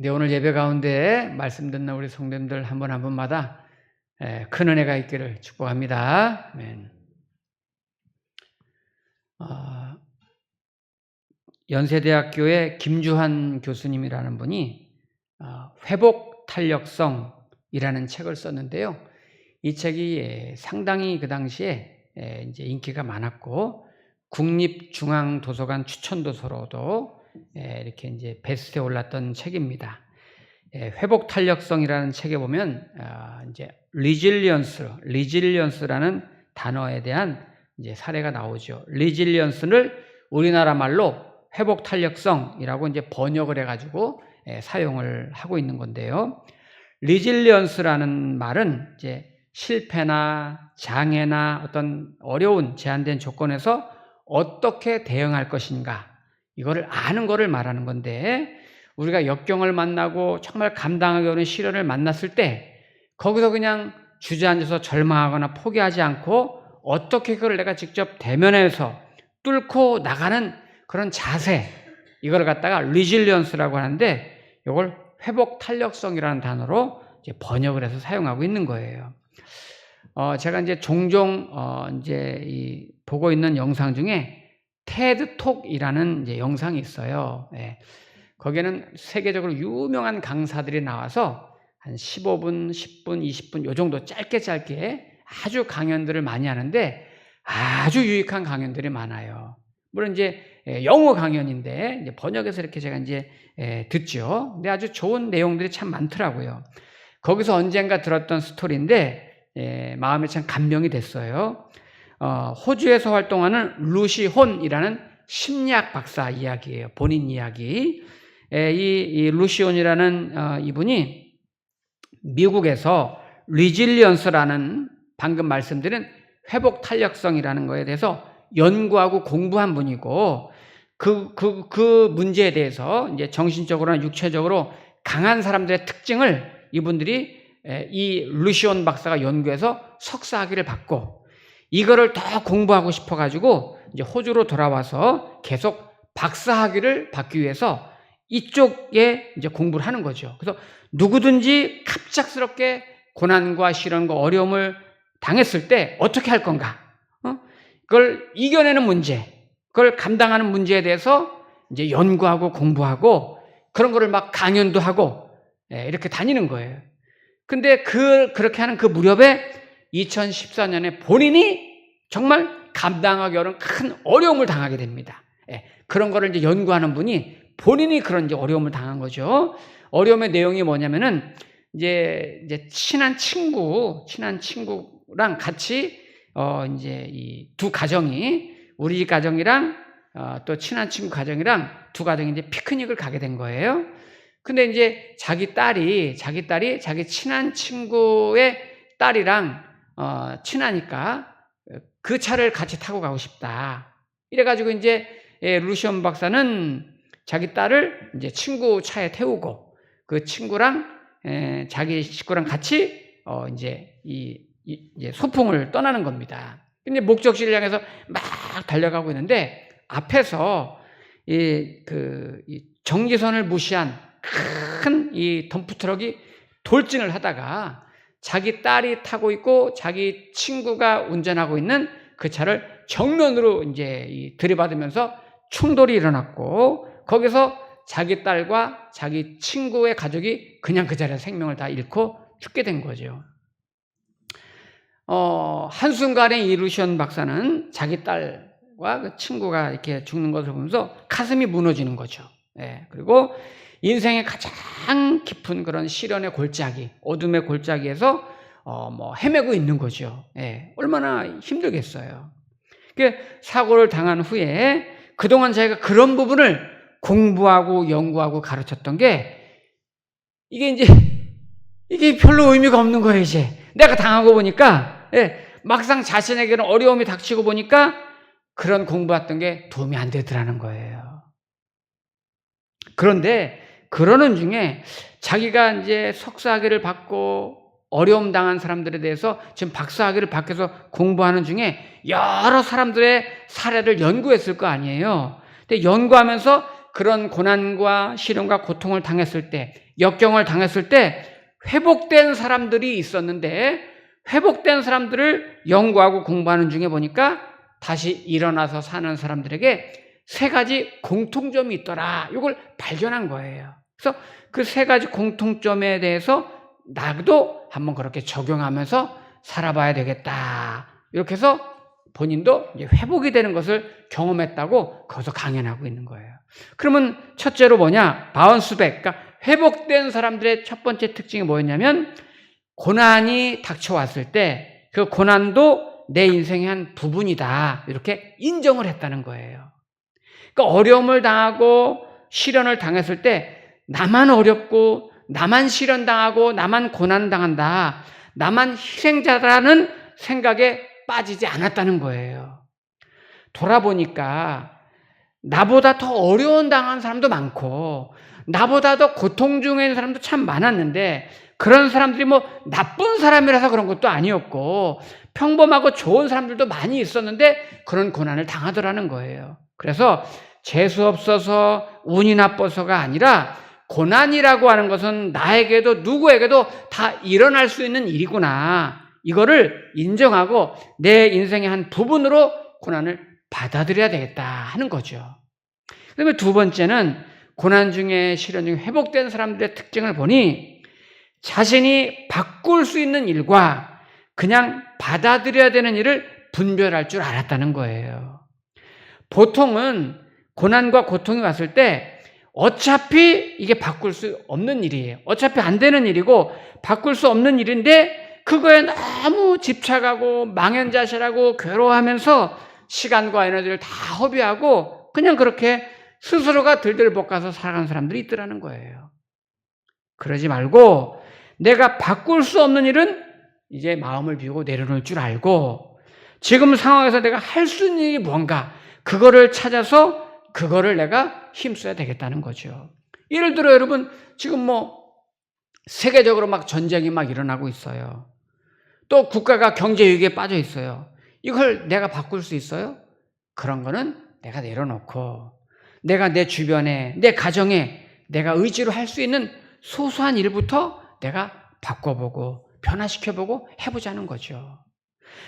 오늘 예배 가운데 말씀 듣는 우리 성도님들 한 분 한 분마다 큰 은혜가 있기를 축복합니다. 아멘. 연세대학교의 김주환 교수님이라는 분이 회복 탄력성이라는 책을 썼는데요. 이 책이 상당히 그 당시에 이제 인기가 많았고 국립중앙도서관 추천도서로도 이렇게 이제 베스트에 올랐던 책입니다. 회복 탄력성이라는 책에 보면 이제 resilience라는 단어에 대한 이제 사례가 나오죠. resilience를 우리나라 말로 회복 탄력성이라고 이제 번역을 해가지고 사용을 하고 있는 건데요. resilience라는 말은 이제 실패나 장애나 어떤 어려운 제한된 조건에서 어떻게 대응할 것인가, 이거를 아는 거를 말하는 건데, 우리가 역경을 만나고 정말 감당하기 어려운 시련을 만났을 때 거기서 그냥 주저앉아서 절망하거나 포기하지 않고 어떻게 그걸 내가 직접 대면해서 뚫고 나가는 그런 자세, 이걸 갖다가 resilience라고 하는데, 이걸 회복 탄력성이라는 단어로 이제 번역을 해서 사용하고 있는 거예요. 제가 이제 종종 이제 보고 있는 영상 중에 테드톡이라는 이제 영상이 있어요. 거기에는 세계적으로 유명한 강사들이 나와서 한 15분, 10분, 20분 요 정도 짧게 아주 강연들을 많이 하는데 아주 유익한 강연들이 많아요. 물론 이제 영어 강연인데 이제 번역해서 이렇게 제가 이제 듣죠. 근데 아주 좋은 내용들이 참 많더라고요. 거기서 언젠가 들었던 스토리인데 마음에 참 감명이 됐어요. 호주에서 활동하는 루시 혼이라는 심리학 박사 이야기예요. 본인 이야기. 이 루시 혼이라는 이분이 미국에서 resilience라는 방금 말씀드린 회복 탄력성이라는 거에 대해서 연구하고 공부한 분이고, 그 문제에 대해서 이제 정신적으로나 육체적으로 강한 사람들의 특징을 이분들이 이 루시 혼 박사가 연구해서 석사학위를 받고, 이거를 더 공부하고 싶어가지고 이제 호주로 돌아와서 계속 박사학위를 받기 위해서 이쪽에 이제 공부를 하는 거죠. 그래서 누구든지 갑작스럽게 고난과 시련과 어려움을 당했을 때 어떻게 할 건가? 그걸 이겨내는 문제, 그걸 감당하는 문제에 대해서 이제 연구하고 공부하고 그런 거를 막 강연도 하고 이렇게 다니는 거예요. 근데 그렇게 하는 그 무렵에 2014년에 본인이 정말 감당하기 어려운 큰 어려움을 당하게 됩니다. 그런 거를 이제 연구하는 분이 본인이 그런 이제 어려움을 당한 거죠. 어려움의 내용이 뭐냐면은 이제 친한 친구랑 같이 이제 이 두 가정이, 우리 집 가정이랑 또 친한 친구 가정이랑 두 가정이 이제 피크닉을 가게 된 거예요. 근데 이제 자기 딸이 자기 친한 친구의 딸이랑 친하니까 그 차를 같이 타고 가고 싶다. 이래가지고 이제 루시 혼 박사는 자기 딸을 이제 친구 차에 태우고 그 친구랑 자기 식구랑 같이 이제 이제 소풍을 떠나는 겁니다. 근데 목적지를 향해서 막 달려가고 있는데 앞에서 이 정지선을 무시한 큰 이 덤프트럭이 돌진을 하다가 자기 딸이 타고 있고 자기 친구가 운전하고 있는 그 차를 정면으로 이제 들이받으면서 충돌이 일어났고, 거기서 자기 딸과 자기 친구의 가족이 그냥 그 자리에서 생명을 다 잃고 죽게 된 거죠. 한순간에 이 루시 혼 박사는 자기 딸과 그 친구가 이렇게 죽는 것을 보면서 가슴이 무너지는 거죠. 그리고 인생의 가장 깊은 그런 시련의 골짜기, 어둠의 골짜기에서 헤매고 있는 거죠. 얼마나 힘들겠어요. 사고를 당한 후에 그동안 자기가 그런 부분을 공부하고 연구하고 가르쳤던 게 이게 별로 의미가 없는 거예요. 이제 내가 당하고 보니까 막상 자신에게는 어려움이 닥치고 보니까 그런 공부했던 게 도움이 안 되더라는 거예요. 그런데 그러는 중에 자기가 이제 석사학위를 받고 어려움 당한 사람들에 대해서 지금 박사학위를 받고서 공부하는 중에 여러 사람들의 사례를 연구했을 거 아니에요. 근데 연구하면서 그런 고난과 시련과 고통을 당했을 때, 역경을 당했을 때 회복된 사람들이 있었는데, 회복된 사람들을 연구하고 공부하는 중에 보니까 다시 일어나서 사는 사람들에게 세 가지 공통점이 있더라. 이걸 발견한 거예요. 그래서 그 세 가지 공통점에 대해서 나도 한번 그렇게 적용하면서 살아봐야 되겠다. 이렇게 해서 본인도 이제 회복이 되는 것을 경험했다고 거기서 강연하고 있는 거예요. 그러면 첫째로 뭐냐? 바운스백. 그러니까 회복된 사람들의 첫 번째 특징이 뭐였냐면, 고난이 닥쳐왔을 때 그 고난도 내 인생의 한 부분이다. 이렇게 인정을 했다는 거예요. 그러니까 어려움을 당하고 시련을 당했을 때 나만 어렵고 나만 시련당하고 나만 고난당한다, 나만 희생자라는 생각에 빠지지 않았다는 거예요. 돌아보니까 나보다 더 어려운 당한 사람도 많고 나보다 더 고통 중에 있는 사람도 참 많았는데, 그런 사람들이 뭐 나쁜 사람이라서 그런 것도 아니었고 평범하고 좋은 사람들도 많이 있었는데 그런 고난을 당하더라는 거예요. 그래서 재수 없어서 운이 나빠서가 아니라, 고난이라고 하는 것은 나에게도 누구에게도 다 일어날 수 있는 일이구나, 이거를 인정하고 내 인생의 한 부분으로 고난을 받아들여야 되겠다 하는 거죠. 그다음에 두 번째는 고난 중에 시련 중에 회복된 사람들의 특징을 보니, 자신이 바꿀 수 있는 일과 그냥 받아들여야 되는 일을 분별할 줄 알았다는 거예요. 보통은 고난과 고통이 왔을 때 어차피 이게 바꿀 수 없는 일이에요. 어차피 안 되는 일이고 바꿀 수 없는 일인데 그거에 너무 집착하고 망연자실하고 괴로워하면서 시간과 에너지를 다 허비하고 그냥 그렇게 스스로가 들들 볶아서 살아가는 사람들이 있더라는 거예요. 그러지 말고 내가 바꿀 수 없는 일은 이제 마음을 비우고 내려놓을 줄 알고, 지금 상황에서 내가 할 수 있는 일이 뭔가 그거를 찾아서 그거를 내가 힘써야 되겠다는 거죠. 예를 들어 여러분, 지금 뭐 세계적으로 막 전쟁이 막 일어나고 있어요. 또 국가가 경제 위기에 빠져 있어요. 이걸 내가 바꿀 수 있어요? 그런 거는 내가 내려놓고 내가 내 주변에, 내 가정에 내가 의지로 할 수 있는 소소한 일부터 내가 바꿔보고 변화시켜보고 해보자는 거죠.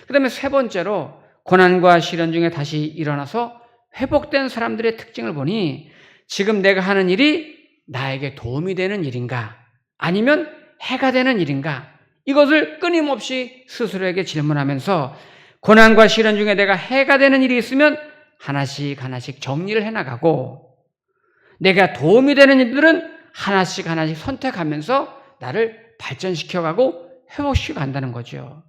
그 다음에 세 번째로, 고난과 시련 중에 다시 일어나서 회복된 사람들의 특징을 보니, 지금 내가 하는 일이 나에게 도움이 되는 일인가 아니면 해가 되는 일인가, 이것을 끊임없이 스스로에게 질문하면서 고난과 시련 중에 내가 해가 되는 일이 있으면 하나씩 하나씩 정리를 해나가고, 내가 도움이 되는 일들은 하나씩 하나씩 선택하면서 나를 발전시켜가고 회복시켜 간다는 거죠.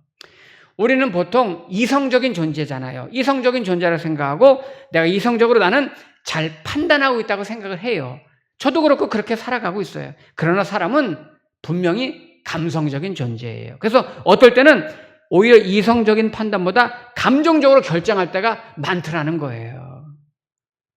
우리는 보통 이성적인 존재잖아요. 이성적인 존재라고 생각하고 내가 이성적으로 나는 잘 판단하고 있다고 생각을 해요. 저도 그렇고 그렇게 살아가고 있어요. 그러나 사람은 분명히 감성적인 존재예요. 그래서 어떨 때는 오히려 이성적인 판단보다 감정적으로 결정할 때가 많더라는 거예요.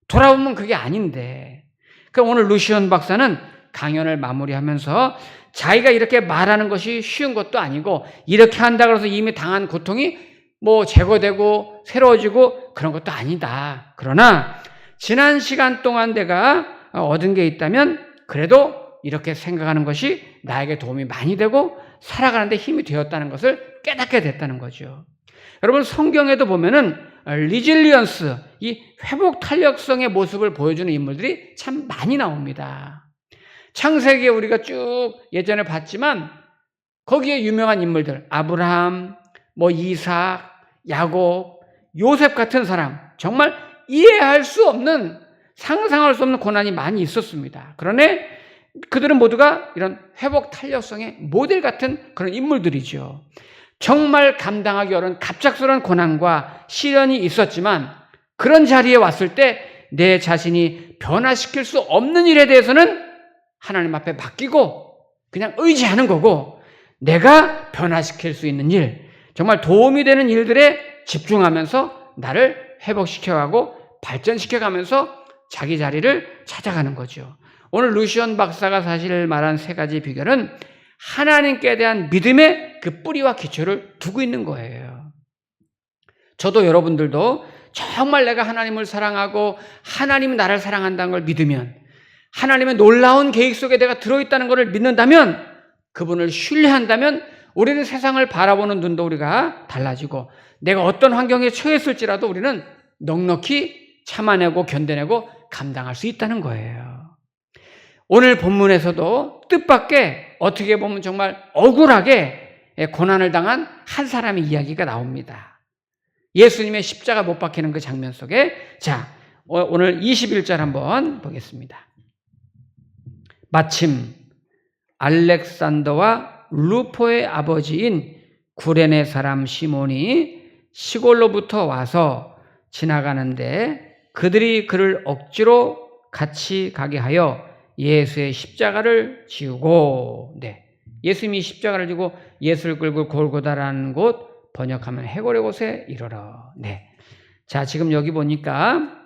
돌아보면 그게 아닌데. 그러니까 오늘 루시온 박사는 강연을 마무리하면서 자기가 이렇게 말하는 것이 쉬운 것도 아니고, 이렇게 한다고 해서 이미 당한 고통이 뭐 제거되고 새로워지고 그런 것도 아니다. 그러나 지난 시간 동안 내가 얻은 게 있다면 그래도 이렇게 생각하는 것이 나에게 도움이 많이 되고 살아가는 데 힘이 되었다는 것을 깨닫게 됐다는 거죠. 여러분, 성경에도 보면은 리질리언스, 이 회복 탄력성의 모습을 보여주는 인물들이 참 많이 나옵니다. 창세기에 우리가 쭉 예전에 봤지만 거기에 유명한 인물들, 아브라함, 뭐 이삭, 야곱, 요셉 같은 사람, 정말 이해할 수 없는, 상상할 수 없는 고난이 많이 있었습니다. 그러나 그들은 모두가 이런 회복 탄력성의 모델 같은 그런 인물들이죠. 정말 감당하기 어려운 갑작스러운 고난과 시련이 있었지만 그런 자리에 왔을 때 내 자신이 변화시킬 수 없는 일에 대해서는 하나님 앞에 맡기고 그냥 의지하는 거고, 내가 변화시킬 수 있는 일, 정말 도움이 되는 일들에 집중하면서 나를 회복시켜가고 발전시켜가면서 자기 자리를 찾아가는 거죠. 오늘 루시온 박사가 사실 말한 세 가지 비결은 하나님께 대한 믿음의 그 뿌리와 기초를 두고 있는 거예요. 저도 여러분들도 정말 내가 하나님을 사랑하고 하나님이 나를 사랑한다는 걸 믿으면, 하나님의 놀라운 계획 속에 내가 들어있다는 것을 믿는다면, 그분을 신뢰한다면 우리는 세상을 바라보는 눈도 우리가 달라지고, 내가 어떤 환경에 처했을지라도 우리는 넉넉히 참아내고 견뎌내고 감당할 수 있다는 거예요. 오늘 본문에서도 뜻밖의, 어떻게 보면 정말 억울하게 고난을 당한 한 사람의 이야기가 나옵니다. 예수님의 십자가 못 박히는 그 장면 속에, 자, 오늘 21절 한번 보겠습니다. 마침 알렉산더와 루포의 아버지인 구레네 사람 시몬이 시골로부터 와서 지나가는데 그들이 그를 억지로 같이 가게 하여 예수의 십자가를 지우고, 네, 예수님이 십자가를 지고 예수를 끌고 골고다라는 곳, 번역하면 해골의 곳에 이르러. 네, 자, 지금 여기 보니까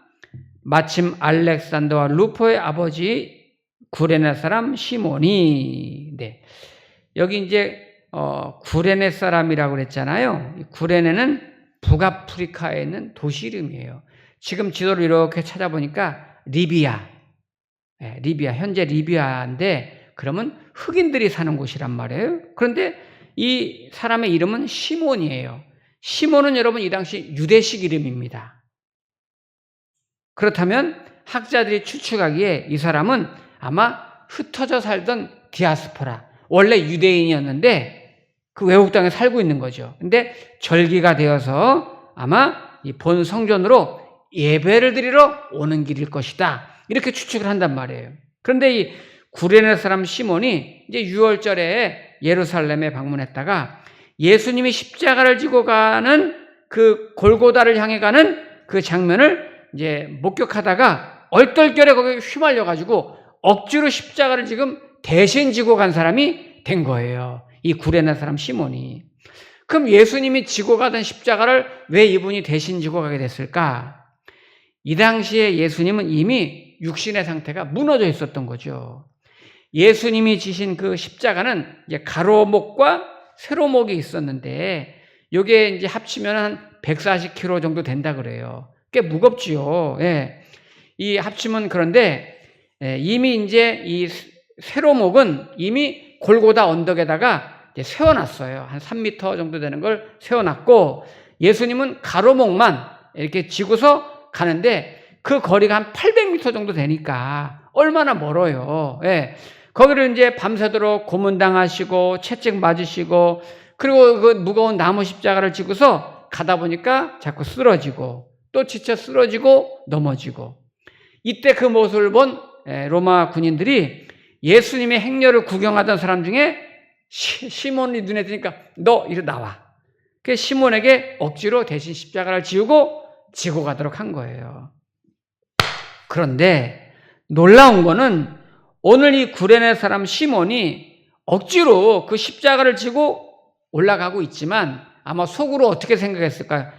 마침 알렉산더와 루포의 아버지 구레네 사람 시몬이, 네, 여기 이제 구레네 사람이라고 그랬잖아요. 구레네는 북아프리카에 있는 도시 이름이에요. 지금 지도를 이렇게 찾아보니까 리비아, 리비아, 현재 리비아인데, 그러면 흑인들이 사는 곳이란 말이에요. 그런데 이 사람의 이름은 시몬이에요. 시몬은 여러분 이 당시 유대식 이름입니다. 그렇다면 학자들이 추측하기에 이 사람은 아마 흩어져 살던 디아스포라, 원래 유대인이었는데 그 외국 땅에 살고 있는 거죠. 근데 절기가 되어서 아마 이 본 성전으로 예배를 드리러 오는 길일 것이다, 이렇게 추측을 한단 말이에요. 그런데 이 구레네 사람 시몬이 이제 6월절에 예루살렘에 방문했다가 예수님이 십자가를 지고 가는 그 골고다를 향해 가는 그 장면을 이제 목격하다가 얼떨결에 거기에 휘말려가지고 억지로 십자가를 지금 대신 지고 간 사람이 된 거예요. 이 구레네 사람 시몬이. 그럼 예수님이 지고 가던 십자가를 왜 이분이 대신 지고 가게 됐을까? 이 당시에 예수님은 이미 육신의 상태가 무너져 있었던 거죠. 예수님이 지신 그 십자가는 이제 가로목과 세로목이 있었는데, 이게 이제 합치면 한 140kg 정도 된다 그래요. 꽤 무겁지요. 예. 이 합치면, 그런데 이미 이제 이 세로목은 이미 골고다 언덕에다가 이제 세워놨어요. 한 3m 정도 되는 걸 세워놨고, 예수님은 가로목만 이렇게 지고서 가는데 그 거리가 한 800m 정도 되니까 얼마나 멀어요. 예. 거기를 이제 밤새도록 고문당하시고 채찍 맞으시고, 그리고 그 무거운 나무 십자가를 지고서 가다 보니까 자꾸 쓰러지고, 또 지쳐 쓰러지고 넘어지고, 이때 그 모습을 본 로마 군인들이 예수님의 행렬을 구경하던 사람 중에 시몬이 눈에 띄니까 너 이리 나와. 그래서 시몬에게 억지로 대신 십자가를 지고 가도록 한 거예요. 그런데 놀라운 거는 오늘 이 구레네 사람 시몬이 억지로 그 십자가를 지고 올라가고 있지만 아마 속으로 어떻게 생각했을까요?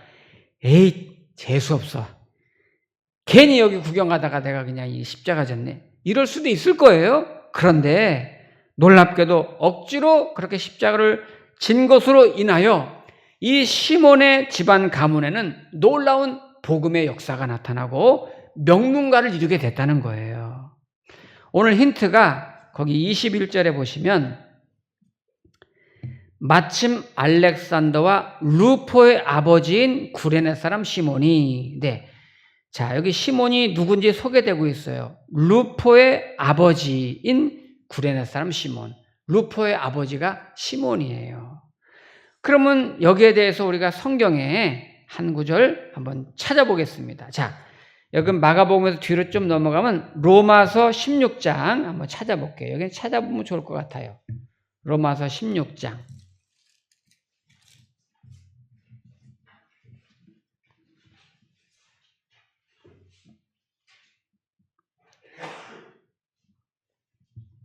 에이, 재수없어. 괜히 여기 구경하다가 내가 그냥 이 십자가 졌네, 이럴 수도 있을 거예요. 그런데 놀랍게도 억지로 그렇게 십자가를 진 것으로 인하여 이 시몬의 집안 가문에는 놀라운 복음의 역사가 나타나고 명문가를 이루게 됐다는 거예요. 오늘 힌트가 거기 21절에 보시면 마침 알렉산더와 루포의 아버지인 구레네 사람 시몬이, 네, 자, 여기 시몬이 누군지 소개되고 있어요. 루포의 아버지인 구레네 사람 시몬. 루포의 아버지가 시몬이에요. 그러면 여기에 대해서 우리가 성경에 한 구절 한번 찾아보겠습니다. 자, 여기 마가복음에서 뒤로 좀 넘어가면 로마서 16장 한번 찾아볼게요. 여기 찾아보면 좋을 것 같아요. 로마서 16장.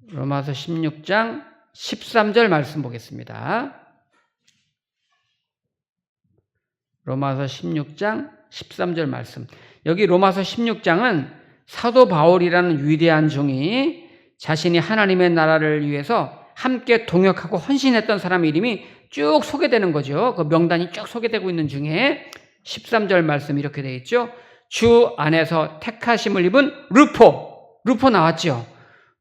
로마서 16장 13절 말씀 보겠습니다. 로마서 16장 13절 말씀. 여기 로마서 16장은 사도 바울이라는 위대한 종이 자신이 하나님의 나라를 위해서 함께 동역하고 헌신했던 사람 이름이 쭉 소개되는 거죠. 그 명단이 쭉 소개되고 있는 중에 13절 말씀 이렇게 되어 있죠. 주 안에서 택하심을 입은 루포 나왔죠.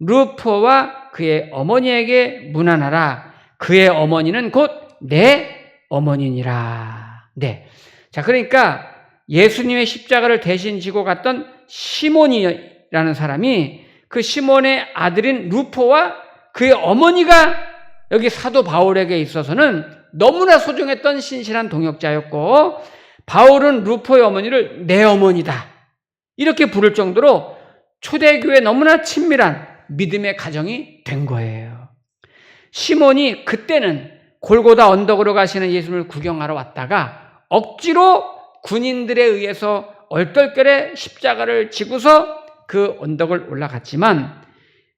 루포와 그의 어머니에게 문안하라. 그의 어머니는 곧 내 어머니니라. 네. 자, 그러니까 예수님의 십자가를 대신 지고 갔던 시몬이라는 사람이 그 시몬의 아들인 루포와 그의 어머니가 여기 사도 바울에게 있어서는 너무나 소중했던 신실한 동역자였고, 바울은 루포의 어머니를 내 어머니다 이렇게 부를 정도로 초대교회에 너무나 친밀한 믿음의 가정이 된 거예요. 시몬이 그때는 골고다 언덕으로 가시는 예수님을 구경하러 왔다가 억지로 군인들에 의해서 얼떨결에 십자가를 지고서 그 언덕을 올라갔지만,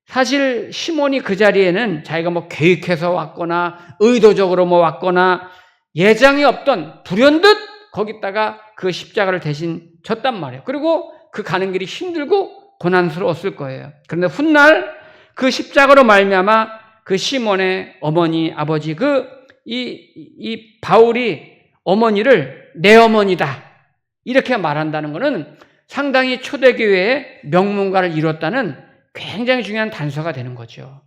사실 시몬이 그 자리에는 자기가 뭐 계획해서 왔거나 의도적으로 뭐 왔거나 예정이 없던 불현듯 거기다가 그 십자가를 대신 졌단 말이에요. 그리고 그 가는 길이 힘들고 고난스러웠을 거예요. 그런데 훗날 그 십자가로 말미암아 그 시몬의 어머니, 아버지, 이 바울이 어머니를 내 어머니다 이렇게 말한다는 것은 상당히 초대교회의 명문가를 이뤘다는 굉장히 중요한 단서가 되는 거죠.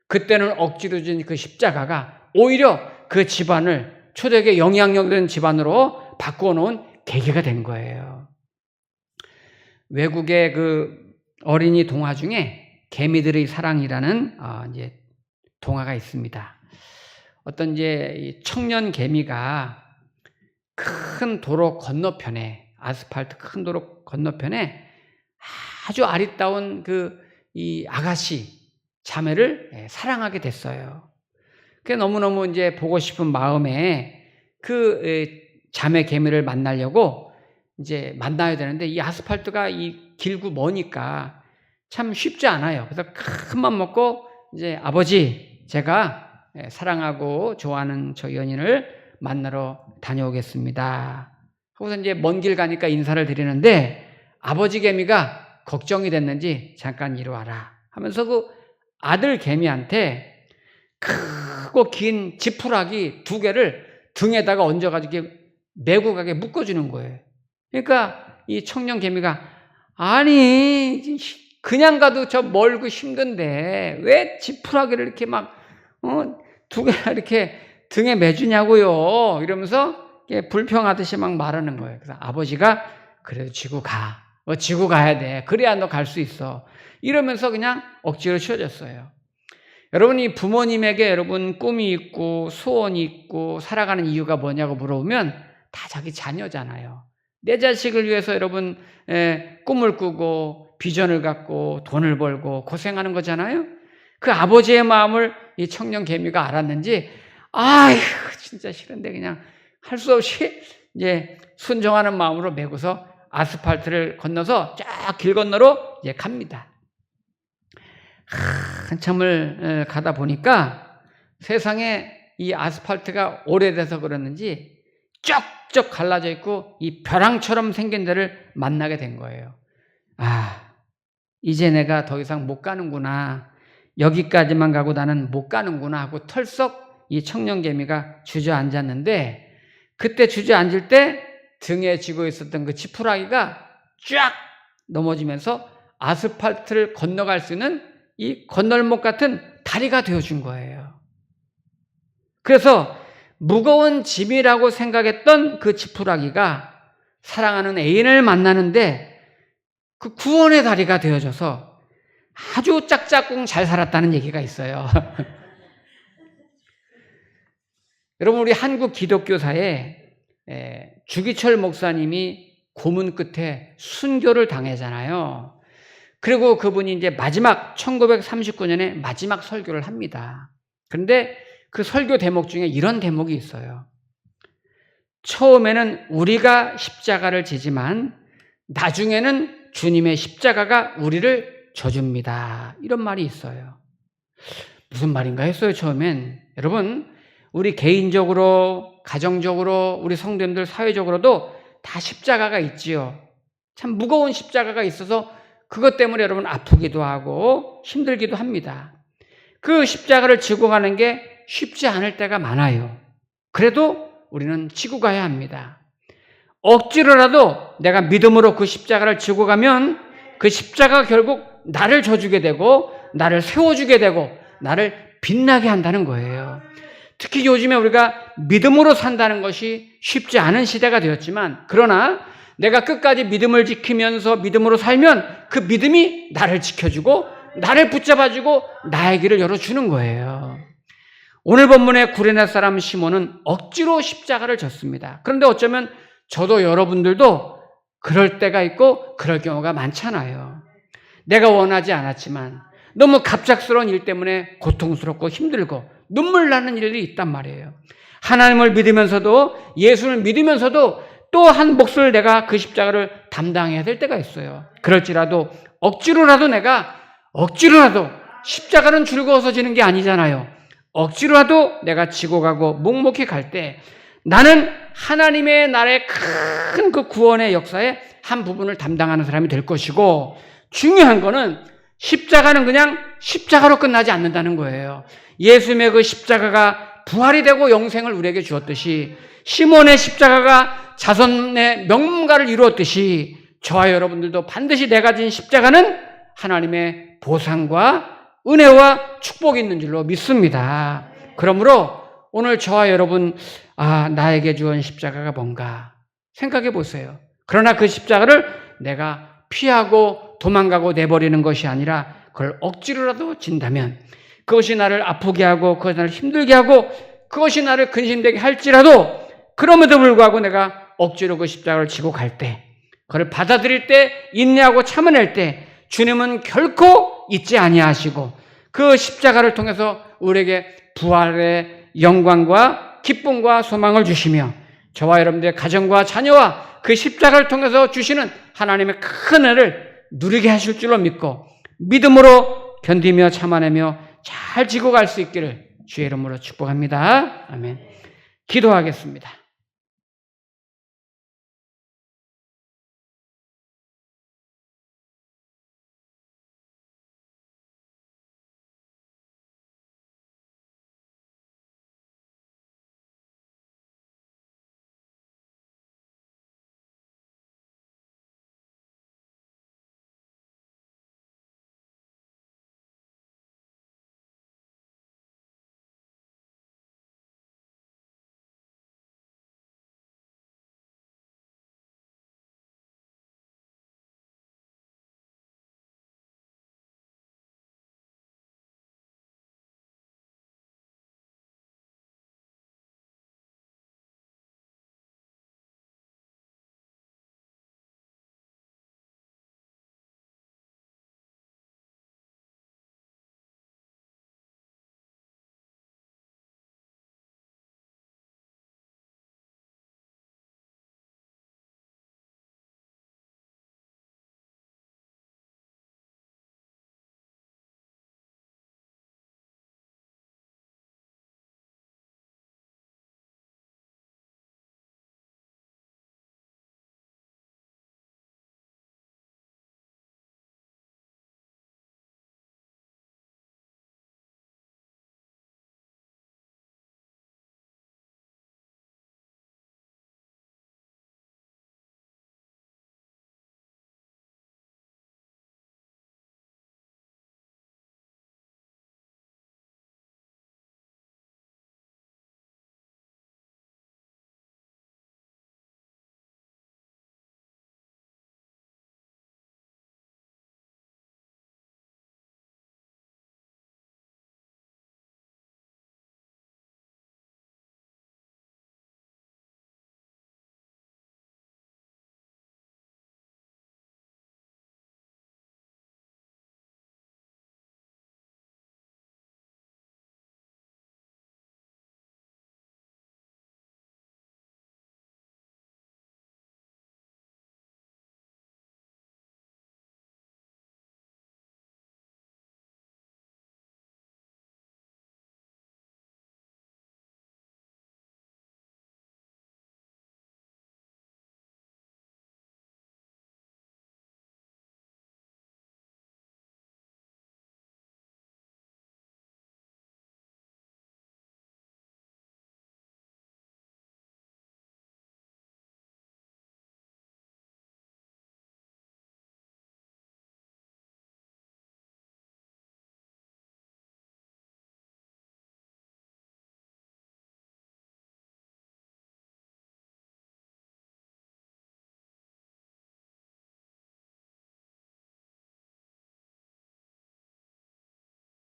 그때는 억지로 진 그 십자가가 오히려 그 집안을 초대교회 영향력 있는 집안으로 바꾸어 놓은 계기가 된 거예요. 외국의 그 어린이 동화 중에 개미들의 사랑이라는 이제 동화가 있습니다. 어떤 이제 청년 개미가 큰 도로 건너편에, 아스팔트 큰 도로 건너편에 아주 아리따운 이 아가씨 자매를 사랑하게 됐어요. 그게 너무너무 이제 보고 싶은 마음에 그 자매 개미를 만나려고 이제 만나야 되는데, 이 아스팔트가 길고 머니까 참 쉽지 않아요. 그래서 큰 맘 먹고 이제 아버지, 제가 사랑하고 좋아하는 저 연인을 만나러 다녀오겠습니다 하고서 이제 먼 길 가니까 인사를 드리는데, 아버지 개미가 걱정이 됐는지 잠깐 이리 와라 하면서 그 아들 개미한테 크고 긴 지푸라기 2개를 등에다가 얹어가지고 메고 가게 묶어주는 거예요. 그러니까 이 청년 개미가, 아니 그냥 가도 저 멀고 힘든데 왜 지푸라기를 이렇게 막 2개나 이렇게 등에 매주냐고요 이러면서 불평하듯이 막 말하는 거예요. 그래서 아버지가 그래도 지고 가. 지고 가야 돼. 그래야 너 갈 수 있어. 이러면서 그냥 억지로 치워줬어요. 여러분, 이 부모님에게 여러분 꿈이 있고 소원이 있고 살아가는 이유가 뭐냐고 물어보면 다 자기 자녀잖아요. 내 자식을 위해서 여러분 꿈을 꾸고 비전을 갖고 돈을 벌고 고생하는 거잖아요. 그 아버지의 마음을 이 청년 개미가 알았는지, 아이고 진짜 싫은데 그냥 할 수 없이 이제 순종하는 마음으로 메고서 아스팔트를 건너서 쫙 길 건너로 이제 갑니다. 한참을 가다 보니까 세상에 이 아스팔트가 오래돼서 그랬는지 쩍쩍 갈라져 있고 이 벼랑처럼 생긴 데를 만나게 된 거예요. 이제 내가 더 이상 못 가는구나. 여기까지만 가고 나는 못 가는구나 하고 털썩 이 청년개미가 주저앉았는데, 그때 주저앉을 때 등에 쥐고 있었던 그 지푸라기가 쫙 넘어지면서 아스팔트를 건너갈 수 있는 이 건널목 같은 다리가 되어준 거예요. 그래서 무거운 짐이라고 생각했던 그 지푸라기가 사랑하는 애인을 만나는데 그 구원의 다리가 되어져서 아주 짝짝꿍 잘 살았다는 얘기가 있어요. 여러분, 우리 한국 기독교사에 주기철 목사님이 고문 끝에 순교를 당하잖아요. 그리고 그분이 이제 마지막 1939년에 마지막 설교를 합니다. 그런데 그 설교 대목 중에 이런 대목이 있어요. 처음에는 우리가 십자가를 지지만 나중에는 주님의 십자가가 우리를 져줍니다. 이런 말이 있어요. 무슨 말인가 했어요, 처음엔. 여러분, 우리 개인적으로, 가정적으로, 우리 성도님들 사회적으로도 다 십자가가 있지요. 참 무거운 십자가가 있어서 그것 때문에 여러분 아프기도 하고 힘들기도 합니다. 그 십자가를 지고 가는 게 쉽지 않을 때가 많아요. 그래도 우리는 지고 가야 합니다. 억지로라도 내가 믿음으로 그 십자가를 지고 가면 그 십자가가 결국 나를 져주게 되고 나를 세워주게 되고 나를 빛나게 한다는 거예요. 특히 요즘에 우리가 믿음으로 산다는 것이 쉽지 않은 시대가 되었지만, 그러나 내가 끝까지 믿음을 지키면서 믿음으로 살면 그 믿음이 나를 지켜주고 나를 붙잡아주고 나의 길을 열어주는 거예요. 오늘 본문의 구레네 사람 시몬은 억지로 십자가를 졌습니다. 그런데 어쩌면 저도 여러분들도 그럴 때가 있고 그럴 경우가 많잖아요. 내가 원하지 않았지만 너무 갑작스러운 일 때문에 고통스럽고 힘들고 눈물 나는 일이 있단 말이에요. 하나님을 믿으면서도, 예수를 믿으면서도 또 한 몫을 내가 그 십자가를 담당해야 될 때가 있어요. 그럴지라도 억지로라도 십자가는 즐거워서 지는 게 아니잖아요. 억지로라도 내가 지고 가고 묵묵히 갈 때 나는 하나님의 나라의 큰 그 구원의 역사의 한 부분을 담당하는 사람이 될 것이고, 중요한 거는 십자가는 그냥 십자가로 끝나지 않는다는 거예요. 예수님의 그 십자가가 부활이 되고 영생을 우리에게 주었듯이, 시몬의 십자가가 자손의 명문가를 이루었듯이, 저와 여러분들도 반드시 내가 진 십자가는 하나님의 보상과 은혜와 축복이 있는 줄로 믿습니다. 그러므로 오늘 저와 여러분, 나에게 주은 십자가가 뭔가 생각해 보세요. 그러나 그 십자가를 내가 피하고 도망가고 내버리는 것이 아니라 그걸 억지로라도 진다면, 그것이 나를 아프게 하고 그것이 나를 힘들게 하고 그것이 나를 근심되게 할지라도, 그럼에도 불구하고 내가 억지로 그 십자가를 지고 갈 때, 그걸 받아들일 때, 인내하고 참아낼 때 주님은 결코 잊지 아니하시고 그 십자가를 통해서 우리에게 부활의 영광과 기쁨과 소망을 주시며, 저와 여러분들의 가정과 자녀와 그 십자가를 통해서 주시는 하나님의 큰 은혜를 누리게 하실 줄로 믿고 믿음으로 견디며 참아내며 잘 지고 갈 수 있기를 주의 이름으로 축복합니다. 아멘. 기도하겠습니다.